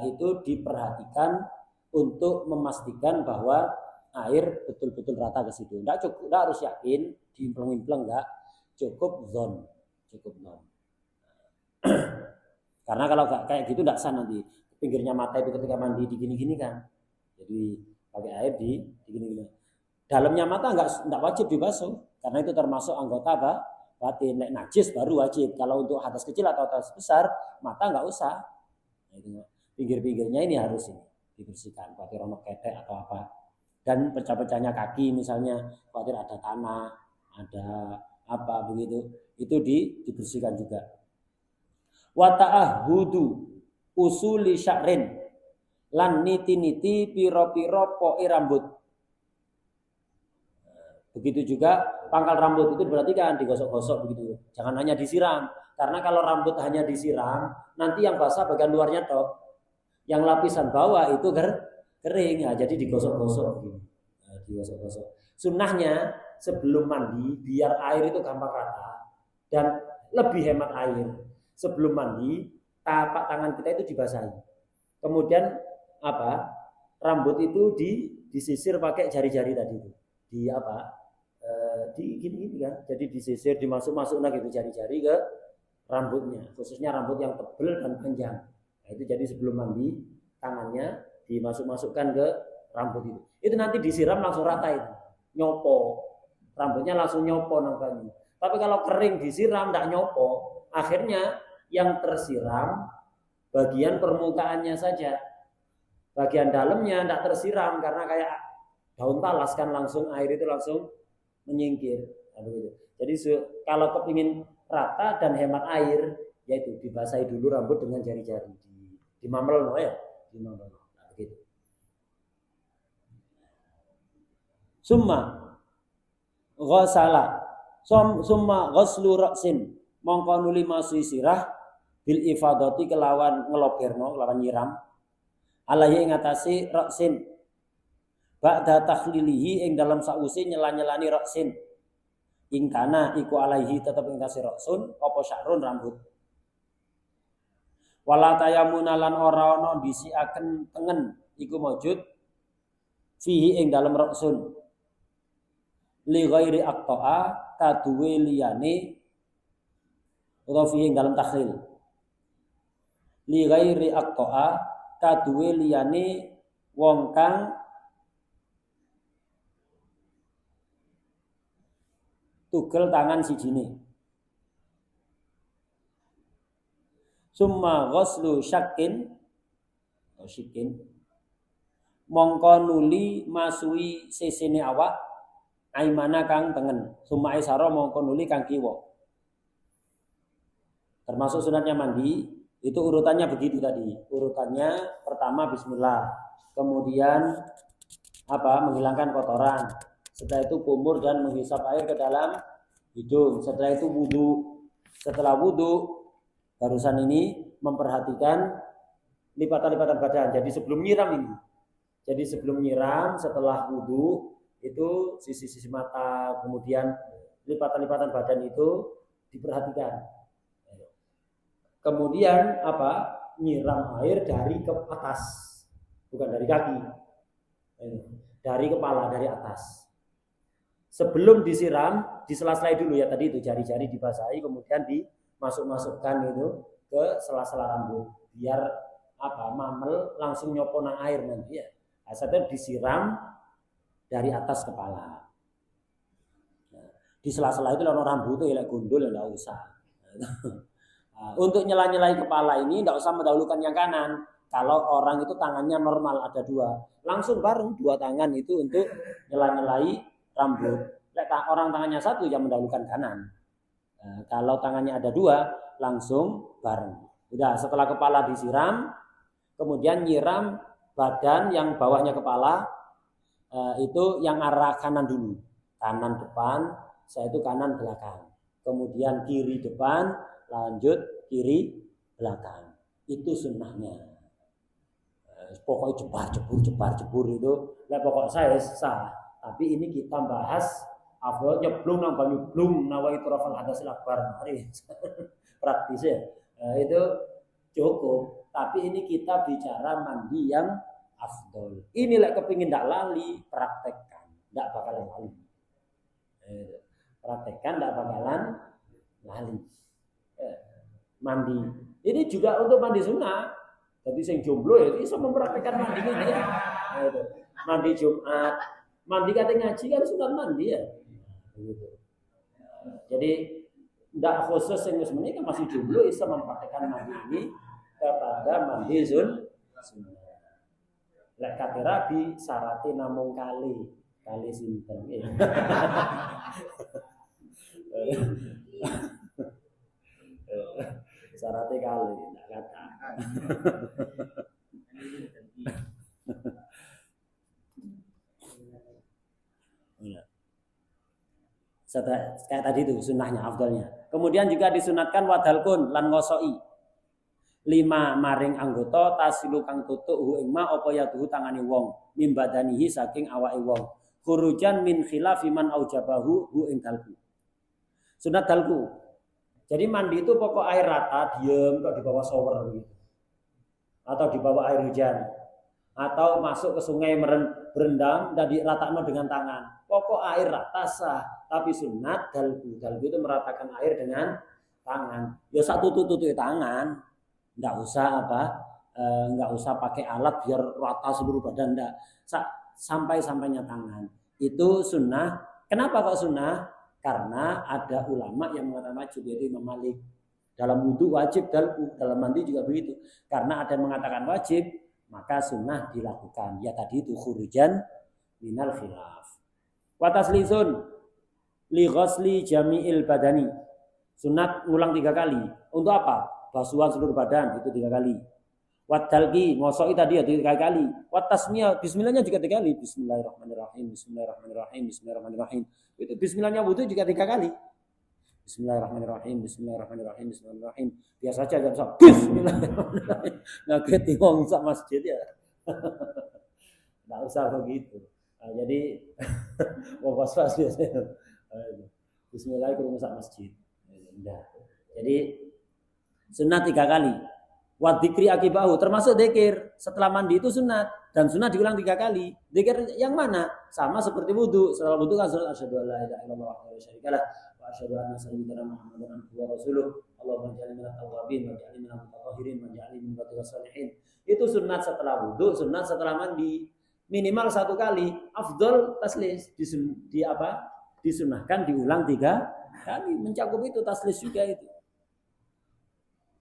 itu diperhatikan untuk memastikan bahwa air betul-betul rata ke situ. Enggak cukup, enggak harus yakin diimpleng-impleng, enggak. Cukup zon. Karena kalau kayak gitu enggak sah nanti. Pinggirnya mata itu ketika mandi digini-gini kan. Jadi pakai air digini-gini. Dalamnya mata enggak wajib dibasuh karena itu termasuk anggota batin. Nek najis baru wajib. Kalau untuk hadas kecil atau hadas besar mata enggak usah. Nah, pinggir-pinggirnya ini harus ini dibersihkan. Khawatir ono ketek atau apa. Dan pecah-pecahnya kaki misalnya, khawatir ada tanah, ada apa begitu, itu dibersihkan juga. Wa ta'ahhudu usuli sya'rin lan niti-niti piro-piro poke rambut. Begitu juga pangkal rambut itu diperhatikan digosok-gosok begitu. Jangan hanya disiram, karena kalau rambut hanya disiram, nanti yang basah bagian luarnya tok. Yang lapisan bawah itu kering ya, jadi digosok-gosok begini. Nah, digosok-gosok. Sunnahnya sebelum mandi biar air itu gampang rata dan lebih hemat air. Sebelum mandi tapak tangan kita itu dibasahi. Kemudian apa? Rambut itu disisir pakai jari-jari tadi itu. Di apa? Di gini kan. Jadi disisir, dimasuk-masuk gitu jari-jari ke rambutnya, khususnya rambut yang tebal dan panjang. Nah, itu jadi sebelum mandi tangannya dimasuk-masukkan ke rambut itu. Itu nanti disiram langsung rata itu. Nyopo. Rambutnya langsung nyopo nampaknya. Tapi kalau kering disiram enggak nyopo, akhirnya yang tersiram bagian permukaannya saja. Bagian dalamnya enggak tersiram karena kayak daun talas kan langsung air itu langsung menyingkir. Jadi kalau kepingin rata dan hemat air, yaitu dibasahi dulu rambut dengan jari-jari, dimamel ya, dimamel. Nah, begitu. Summa ghasala summa ghaslu ra'sin mongko nuli masui sirah bil ifadati kelawan ngeloberno kelawan nyiram alaihi ing atase ra'sin ba'da takhlilihi ing dalam sause nyela-nyelani ra'sin ing kana iku alaihi tetep ing atase ra'sun apa sya'run rambut wala tayamuna lan ora ana disiaken tengen iku maujud fihi ing dalam ra'sun li ghairi aqta'a kaduwe liyane utawa fihi dalam takhlil li ghairi aqta'a kaduwe liyane wong kang tugel tangan sijine. Summa ghuslu syakin atau syikin mongko nuli masui sesene awak aimana kang tengen, summa isara mongko nuli kang kiwa. Termasuk sunatnya mandi, itu urutannya begitu tadi. Urutannya pertama bismillah, kemudian apa? Menghilangkan kotoran. Setelah itu kumur dan menghisap air ke dalam hidung. Setelah itu wudu. Setelah wudu barusan ini memperhatikan lipatan-lipatan badan. Jadi sebelum nyiram ini. Jadi sebelum nyiram setelah wudu itu sisi-sisi mata, kemudian lipatan-lipatan badan itu diperhatikan. Kemudian apa? Nyiram air dari ke atas, bukan dari kaki, dari kepala, dari atas. Sebelum disiram, disela-sela dulu ya tadi itu jari-jari dibasahi, kemudian dimasuk-masukkan itu ke sela-sela rambut, biar apa? Mamel langsung nyopo nang air nanti ya. Asalnya disiram dari atas kepala. Nah, di sela-sela itu ono rambut itu ya gundul ya enggak usah. Nah, untuk nyela-nyelai kepala ini enggak usah mendahulukan yang kanan. Kalau orang itu tangannya normal ada dua, langsung bareng dua tangan itu untuk nyela-nyelai rambut. Orang tangannya satu yang mendahulukan kanan. Kalau tangannya ada dua, langsung bareng. Udah, setelah kepala disiram, kemudian nyiram badan yang bawahnya kepala, itu yang arah kanan dulu. Kanan depan, saya itu kanan belakang. Kemudian kiri depan, lanjut kiri belakang. Itu sunnahnya. Pokoknya jebar jebur itu. Nah, pokok saya sah. Tapi ini kita bahas afdol nyeblung nang banyu blung nawa itu rafal hadasil akbar. Mari praktis ya. Itu cukup. Tapi ini kita bicara mandi yang afdol. Ini lah kepingin ndak lali, praktekkan. Ndak bakalan lali. Praktekkan ndak bakalan lali. Mandi. Ini juga untuk mandi sunnah. Jadi sing jomblo ya bisa mempraktekkan mandi ini ya. Nah, itu. Mandi Jumat, mandi kata ngaji kan sunat mandi ya. Gitu. Jadi tidak khusus yang sebenarnya kan masih jomblo bisa mempraktekkan mandi ini kepada mandi sunnah. Lek kate rabi syaratnya namung kali sinten ya. Syaratnya kali tidak kata. Kayak tadi itu sunnahnya, afdalnya. Kemudian juga disunatkan wadalkun lan ngosoi 5 maring anggota tasilu kang tutuk hu ing ma apa yaduhu tangane wong mimbadanihi saking awake wong khurujan min khilafi man aujabahu hu ing dalku. Sunat dalku. Jadi mandi itu pokok air rata, diem kok di bawah shower gitu. Atau di bawah air hujan. Atau masuk ke sungai berendam dan diratakno dengan tangan. Pokok air rata sah, tapi sunat dalku. Dalku itu meratakan air dengan tangan. Ya satu tutup tangan. Enggak usah enggak usah pakai alat biar rata seluruh badan, enggak. Sampai-sampainya tangan. Itu sunnah. Kenapa kok sunnah? Karena ada ulama yang mengatakan wajib, yaitu Imam Malik. Dalam wudu wajib dalku, dalam mandi juga begitu. Karena ada yang mengatakan wajib, maka sunnah dilakukan. Ya tadi itu khurujan minal khilaf. Wa taslisun li ghusli jami'il badani. Sunat ngulang 3 kali. Untuk apa? Basuhan seluruh badan itu 3 kali. Wat dalki ngosoi tadi ya 3 kali. Wat tasmiyah bismillahnya juga 3 kali. Bismillahirrahmanirrahim. Bismillahirrahmanirrahim. Bismillahirrahmanirrahim. Itu bismillahnya wudu juga 3 kali. Bismillahirrahmanirrahim. Bismillahirrahmanirrahim. Bismillahirrahmanirrahim. Biasa saja enggak usah bismillahirrahmanirrahim. Ngageti wong sak masjid ya. Enggak usah begitu. Nah, jadi wong was-was biasanya. Bismillahirrahmanirrahim sak masjid. Enggak. Jadi sunat 3 kali. Wa dzikri akibahu termasuk dzikir setelah mandi itu sunat dan sunat diulang 3 kali. Dzikir yang mana? Sama seperti wudu. Setelah wudu kan sunat asyhadu an la ilaha illallah wa la syarikalah wa asyhadu anna sayyidina Muhammadan abduhu wa rasuluh. Allahumma ij'alni minat tawwabin wa ij'alni minal mutatahhirin wa ij'alni min ibadika shalihin. Itu sunat setelah wudu, sunat setelah mandi. Minimal 1 kali. Afdol taslis disunahkan diulang 3 kali. Mencakup itu taslis juga itu.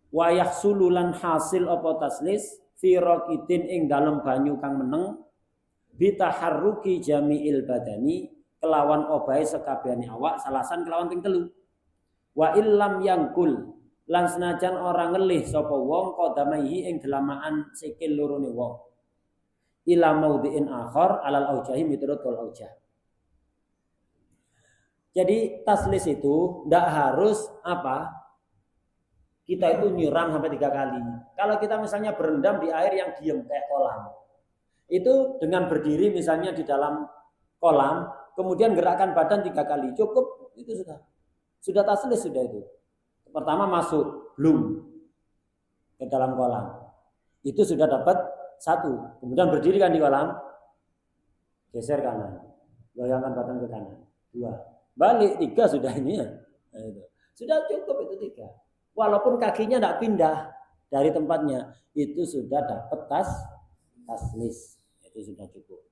Wa yahsululan hasil apa taslis fi raqidin ing dalem banyu kang meneng bitaharruki jami'il badani kelawan obahe sekabehane awak salasan kelawan ping 3. Wa illam yangkul lan senajan ora ngelih sapa wong qadamaihi ing delamaan sikil lorone wong ila maudhi'in akhar alal aujahi miturut kal aujah. Jadi taslis itu ndak harus kita itu nyiram sampai 3 kali. Kalau kita misalnya berendam di air yang diem kayak kolam, itu dengan berdiri misalnya di dalam kolam, kemudian gerakkan badan 3 kali, cukup itu sudah taslis sudah itu. Pertama masuk belum ke dalam kolam, itu sudah dapat 1. Kemudian berdiri kan di kolam, geser kanan, goyangkan badan ke kanan, 2, balik 3 sudah ini ya, sudah cukup itu 3. Walaupun kakinya tidak pindah dari tempatnya, itu sudah dapat taslis. Itu sudah cukup.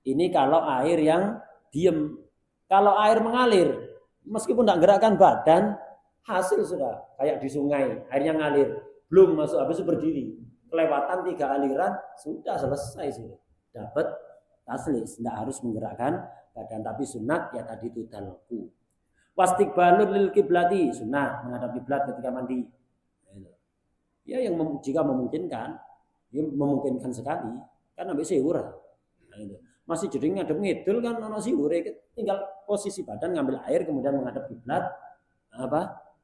Ini kalau air yang diem. Kalau air mengalir, meskipun tidak gerakkan badan, hasil sudah. Kayak di sungai, airnya ngalir. Belum masuk, habis itu berdiri. Kelewatan 3 aliran, sudah selesai. Sudah dapat taslis. Tidak harus menggerakkan badan, tapi sunat ya tadi itu dalku. Wastiqbalul lil kiblati, sunnah menghadap kiblat ketika mandi. Ya yang jika memungkinkan, ya memungkinkan sekali, kan ambil siwur. Masih jadi ngadep ngidul kan ono siwur, tinggal posisi badan ngambil air kemudian menghadap kiblat,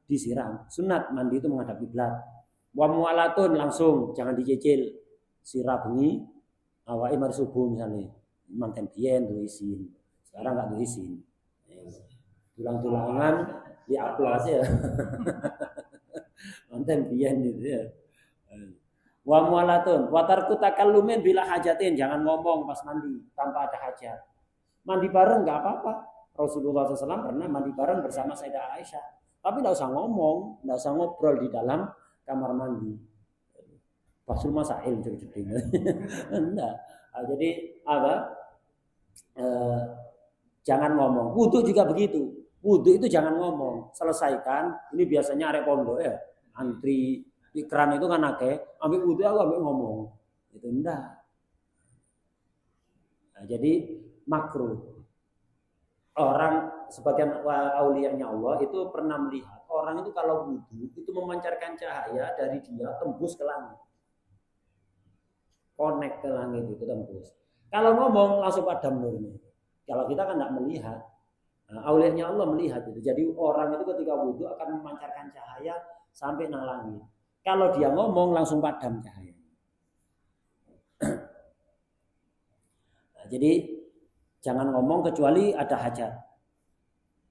disiram. Sunat mandi itu menghadap kiblat. Wa mualatun langsung, jangan dicicil. Sirah bengi awake mari subuh misalnya manten biyen duwe isin. Sekarang enggak duwe isin. Tulang-tulangan diaplas ya. Manten biyen gitu ya. Wa mualatun wa tarku takallumin bila hajatin, jangan ngomong pas mandi tanpa ada hajat. Mandi bareng enggak apa-apa. Rasulullah SAW pernah mandi bareng bersama Sayyidah Aisyah. Tapi enggak usah ngomong, enggak usah ngobrol di dalam kamar mandi. Pasul masail jeding. Enggak. Jadi jangan ngomong. Wudu juga begitu. Wudu itu jangan ngomong. Selesaikan. Ini biasanya arek pondok ya. Antri di keran itu kan akeh. Ambil wudu aku ambil ngomong. Itu enggak. Nah, jadi makruh. Orang sebagian auliyanya Allah itu pernah melihat orang itu kalau wudu itu memancarkan cahaya dari dia tembus ke langit. Connect ke langit itu tembus. Kalau ngomong langsung padam nurnya. Kalau kita kan tidak melihat. Nah, auliyanya Allah melihat itu. Jadi orang itu ketika wudu akan memancarkan cahaya sampai nang langit. Kalau dia ngomong langsung padam cahaya. Nah, jadi jangan ngomong kecuali ada hajat.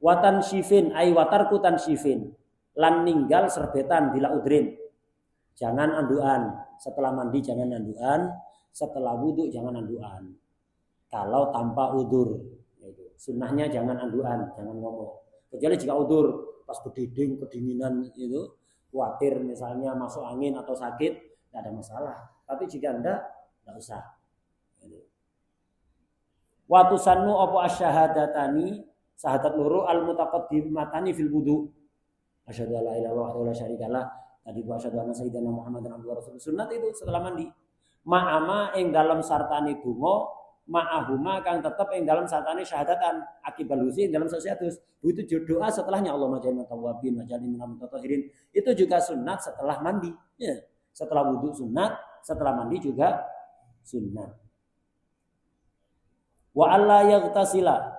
Watan syifin ay watarku tan syifin. Lan ninggal serbetan bila udrin. Jangan anduan. Setelah mandi jangan anduan. Setelah wudhu jangan anduan. Kalau tanpa udur. Sunnahnya jangan anduan. Jangan ngomong. Kecuali jika udur. Pas berdiding, kedinginan itu. Khawatir misalnya masuk angin atau sakit. Tidak ada masalah. Tapi jika tidak usah. Watu sannu opo asyahadatani. Sahadat loro al-mutaqaddimatani fil wudhu. Asyhadu alla ilaha illallah wa la syarikalah. Tadi bu asyhadu anna sayyidina Muhammadan abduhu wa rasuluh. Sunnat itu setelah mandi. Ma'ama ing dalam sartani donga, ma'ahuma kang tetep ing dalam sartani syahadatan akibal husi ing dalam sosiatus. Itu doa setelahnya Allah majana tawabin majani minal mutatahhirin. Itu juga sunnat setelah mandi. Ya. Setelah wudu sunnat, setelah mandi juga sunnat. Wa alla yaghtasila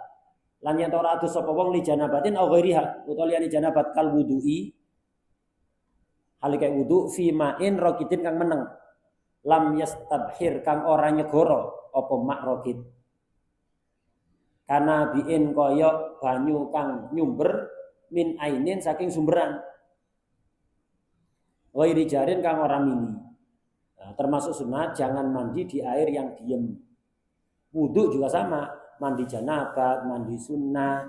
lan yen ora adus sapa wong li janabatin au ghairiha utawa liyane janabat kal wudu'i hal kaya wudu fi ma'in raqidin kang meneng lam yastabhir kang ora nyegoro apa mak raqid kana biin kaya banyu kang nyumber min ainin saking sumberan ghairi jarin kang ora mini. Nah, termasuk sunat jangan mandi di air yang diem. Wudu juga sama, mandi janabat, mandi sunnah.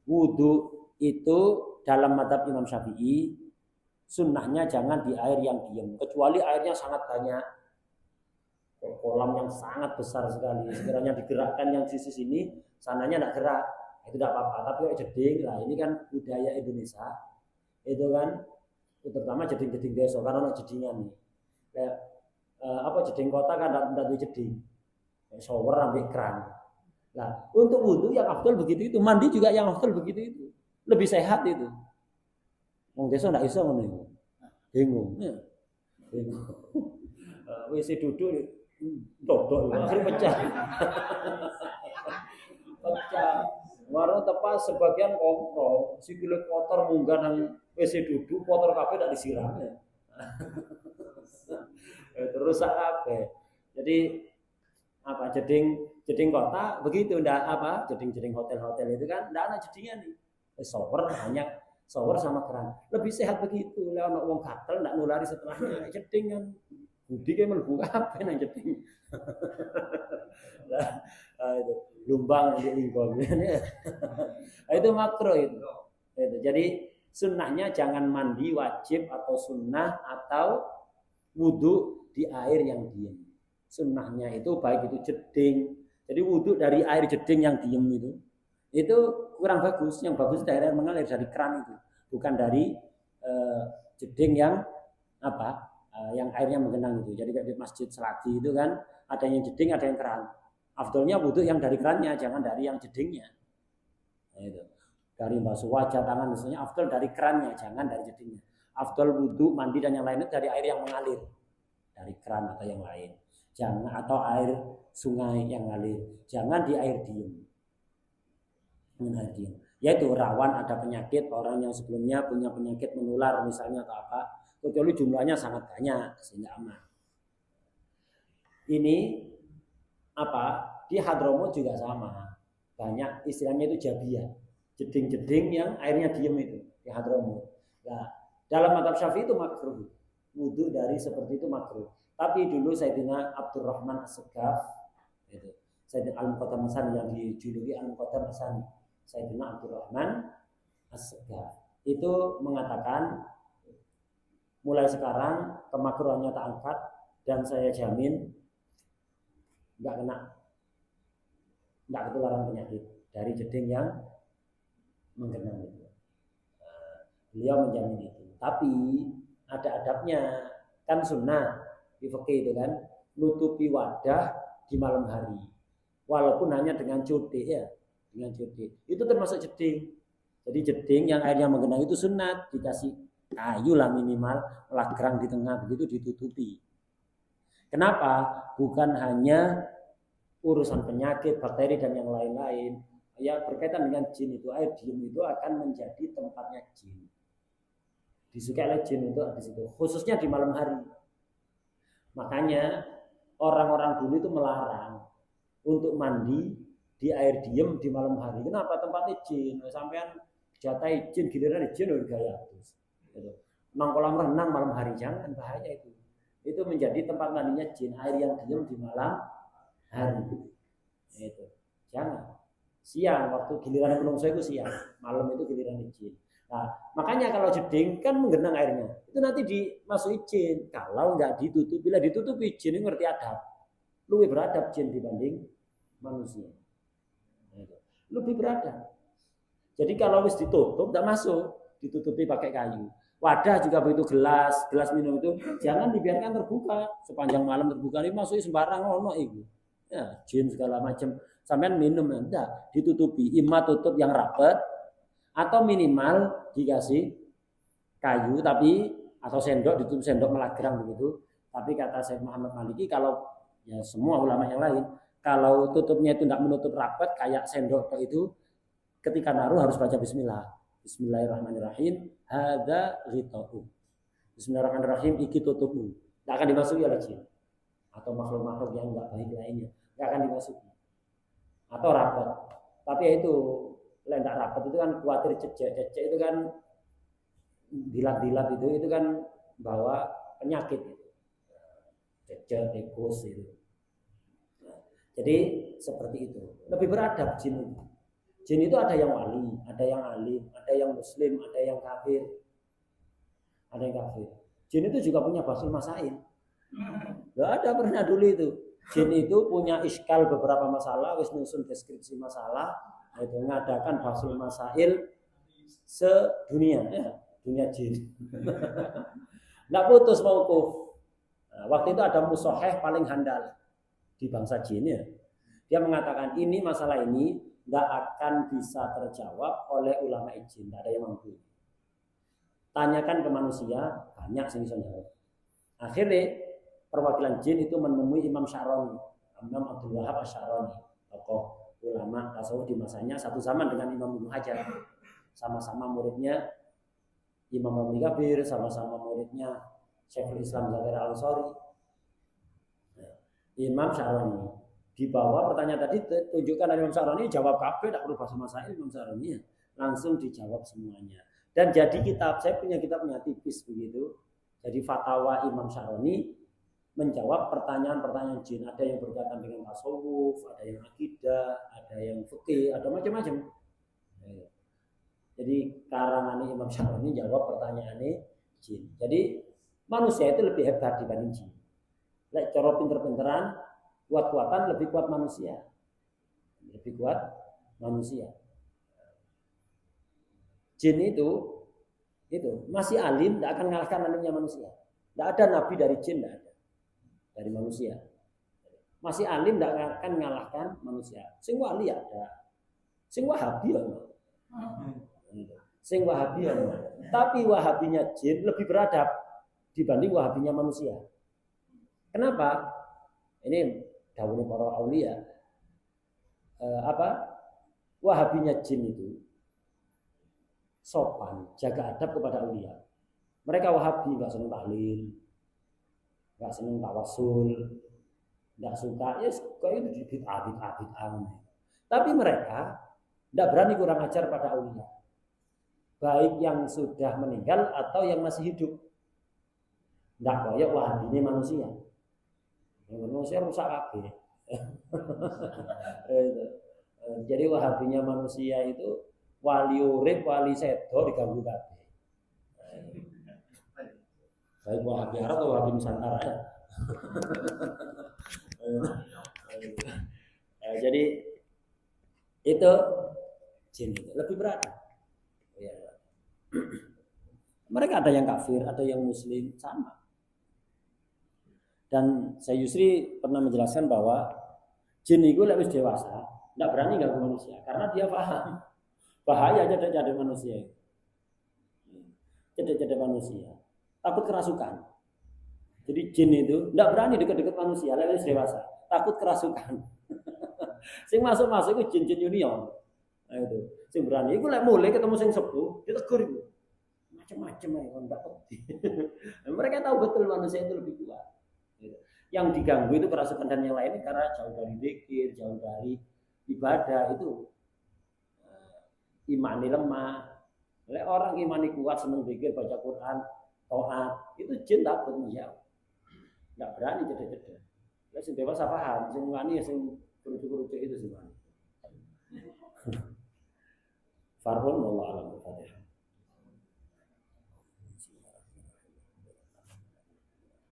Wudu itu dalam mazhab Imam Syafi'i sunnahnya jangan di air yang diam, kecuali airnya sangat banyak, kolam yang sangat besar sekali, sekiranya digerakkan yang sisi sini, sananya tidak gerak, itu tidak apa-apa. Tapi kalau jeding, lah ini kan budaya Indonesia, itu kan terutama jeding-jeding desa, karena ada jedingan nih, kayak jeding kota kan tidak ada jeding, shower ambil keran. Nah untuk wudu yang afdal begitu itu, mandi juga yang afdal begitu itu, lebih sehat itu. Wong desa ndak iso ngono. Bingung. Ya. Bingung. WC duduk dodok akhirnya pecah. Pecah. Warung tepas sebagian kontrol, sikile kotor munggah nang WC duduk, kotor kabeh ndak disiram ya. Terus kabeh. Jadi jeding kota begitu ndak jeding hotel-hotel itu kan ndak ada jedingan nih. Shower hanya shower sama keran. Lebih sehat begitu. Lah ono wong gatel ndak nulari setelahnya jeding kan. Budi ke mlebu kabeh nang jeding. Lah itu lumbang di lingkong. Itu makruh itu. Jadi sunnahnya jangan mandi wajib atau sunnah atau wudu di air yang diam. Sunnahnya itu baik itu jeding. Jadi wudu dari air jeding yang diam itu kurang bagus. Yang bagus dari air mengalir dari keran itu, bukan dari jeding yang yang airnya menggenang itu. Jadi kayak di masjid Selati itu kan ada yang jeding, ada yang keran. Afdolnya wudhu yang dari kerannya, jangan dari yang jedingnya. Nah, itu. Dari basuh wajah, tangan misalnya, afdol dari kerannya, jangan dari jedingnya. Afdol wudhu, mandi dan yang lainnya dari air yang mengalir, dari keran atau yang lain. Jangan atau air sungai yang mengalir. Jangan di air diem. Dengan air diem. Yaitu rawan ada penyakit, orang yang sebelumnya punya penyakit menular misalnya atau apa, kecuali jumlahnya sangat banyak sehingga aman. Ini apa? Di Hadramut juga sama. Banyak istilahnya itu jabiyah. Jeding-jeding yang airnya diem itu di Hadramut. Nah, dalam mazhab Syafi'i itu makruh. Wudu dari seperti itu makruh. Tapi dulu Sayyidina Abdurrahman As-Segaf itu Sayyidina Al-Muqaddam Asani yang dijuluki Al-Muqaddam Asani, Sayyidina Abdurrahman As-Segaf itu mengatakan mulai sekarang kemakruhannya tak angkat dan saya jamin nggak ketularan penyakit dari jeding yang menggenang itu. Beliau menjamin itu. Tapi ada adabnya, kan sunnah di fikih itu kan, nutupi wadah di malam hari, walaupun hanya dengan cuti ya, dengan cuti. Itu termasuk jeding. Jadi jeding yang airnya menggenang itu sunat, dikasih kayu lah minimal, lagrang di tengah begitu ditutupi. Kenapa? Bukan hanya urusan penyakit, bakteri dan yang lain-lain. Ya berkaitan dengan jin itu, air diem itu akan menjadi tempatnya jin. Disukai oleh jin itu di situ, khususnya di malam hari. Makanya orang-orang dulu itu melarang untuk mandi di air diem di malam hari. Kenapa? Tempatnya jin. Sampean jatai jin, giliran jin udah gaya terus. Nang kolam renang malam hari, jangan, bahaya itu. Itu menjadi tempat mandinya jin, air yang diem di malam hari. Itu. Jangan. Siang waktu giliran menungso itu siang, malam itu giliran jin. Nah, makanya kalau jeding kan menggenang airnya, itu nanti dimasuki jin. Kalau nggak ditutup, bila ditutupi jin ini ngerti adab, lebih beradab jin dibanding manusia. Lebih beradab. Jadi kalau wis ditutup, nggak masuk, ditutupi pakai kayu. Wadah juga begitu, gelas minum itu jangan dibiarkan terbuka sepanjang malam terbuka, ini masuk sembarang ono itu. Ya, jin segala macam. Sampean minum enggak, ditutupi, imma tutup yang rapat atau minimal dikasih kayu tapi atau sendok, ditutup sendok melagrang begitu. Tapi kata Syekh Muhammad Maliki, kalau ya semua ulama yang lain, kalau tutupnya itu enggak menutup rapat kayak sendok itu, ketika naruh harus baca bismillah. Bismillahirrahmanirrahim. Hadza ghita'u. Bismillahirrahmanirrahim, iki tutupmu. Enggak akan dimasuki oleh jin atau makhluk-makhluk yang enggak baik lainnya. Enggak akan dimasuki. Atau rapat. Tapi itu enggak rapat itu kan khawatir cecek itu kan dilat-dilat itu kan bawa penyakit itu. Cecek, tikus itu. Nah, jadi seperti itu. Lebih beradab jin itu. Jin itu ada yang wali, ada yang alim, ada yang muslim, ada yang kafir. Ada yang kafir. Jin itu juga punya basul masail. Enggak ada pernah dulu itu. Jin itu punya iskal beberapa masalah, wis nyusun deskripsi masalah, itu mengadakan basul masail sedunia, ya, dunia jin. Nggak putus mauquf. Nah, waktu itu ada musoheh paling handal di bangsa jin ya. Dia mengatakan ini masalah ini nggak akan bisa terjawab oleh ulama jin, nggak ada yang mampu. Tanyakan ke manusia, banyak sih bisa jawab. Akhirnya perwakilan jin itu menemui Imam Syaroni, Imam Abdul Wahab Asy-Syaroni, tokoh ulama tasawuf di masanya satu zaman dengan Imam Ibnu Hajar, sama-sama muridnya Imam Ibnu Kabir, sama-sama muridnya Syekhul Islam Zakaria Al-Ansari. Imam Syaroni dibawa pertanyaan tadi, tunjukkan Imam Syaroni, jawab kabeh, tidak perlu bahasa masail. Imam Syaroni langsung dijawab semuanya. Dan jadi kitab, saya punya kitabnya tipis begitu. Jadi fatwa Imam Syaroni menjawab pertanyaan-pertanyaan jin, ada yang berkaitan dengan tasawuf, ada yang akidah, ada yang fikih, ada macam-macam. Jadi karangan Imam Syaroni jawab pertanyaannya jin. Jadi manusia itu lebih hebat dibanding jin. Lek cara pinter-pinteran, kuat-kuatan lebih kuat manusia. Lebih kuat manusia. Jin itu masih alim, tidak akan mengalahkan alimnya manusia. Tidak ada nabi dari jin, tidak ada. Dari manusia. Masih alim tidak akan mengalahkan manusia. Sing wali ada, sing wahabi ada. Sing wahabi ada. Tapi wahabinya jin lebih beradab dibanding wahabinya manusia. Kenapa? Ini dahulu para aulia. Wahabinya jin itu sopan, jaga adab kepada aulia. Mereka wahabi nggak seneng tahlil, nggak seneng tawasul, nggak suka ya kayak itu bid'ah. Tapi mereka tidak berani kurang ajar pada aulia, baik yang sudah meninggal atau yang masih hidup. Tidak kayak wahabi ini manusia. Manusia rusak kabeh. Jadi wahabinya manusia itu wali urip, wali sedo diganggu kabeh. Baik wahabi Arab atau wahabi Nusantara ya. Jadi itu jin itu lebih berat. Mereka ada yang kafir, ada yang muslim, sama. Dan saya Yusri pernah menjelaskan bahwa jin itu lebih dewasa, tidak berani ganggu manusia karena dia paham bahaya jadi manusia. Jadi manusia takut kerasukan. Jadi jin itu tidak berani dekat-dekat manusia, lebih dewasa, takut kerasukan. Sing masuk itu jin-jin junior. Nah itu, sing berani. Iku lek mulai ketemu sing sepuh, ditegur itu. Macam-macam ya, enggak ngerti. Mereka tahu betul manusia itu lebih kuat. Yang diganggu itu kerasukan dan yang lainnya karena jauh dari zikir, jauh dari ibadah itu imani lemah. Lek orang imani kuat seneng zikir, baca Quran, taat, itu jin takut manusia. Enggak berani cedek-cedek. Lek sing dewasa paham, sing wani ya sing kerucu-kerucu itu sih wani. Farhun wallahu a'lam.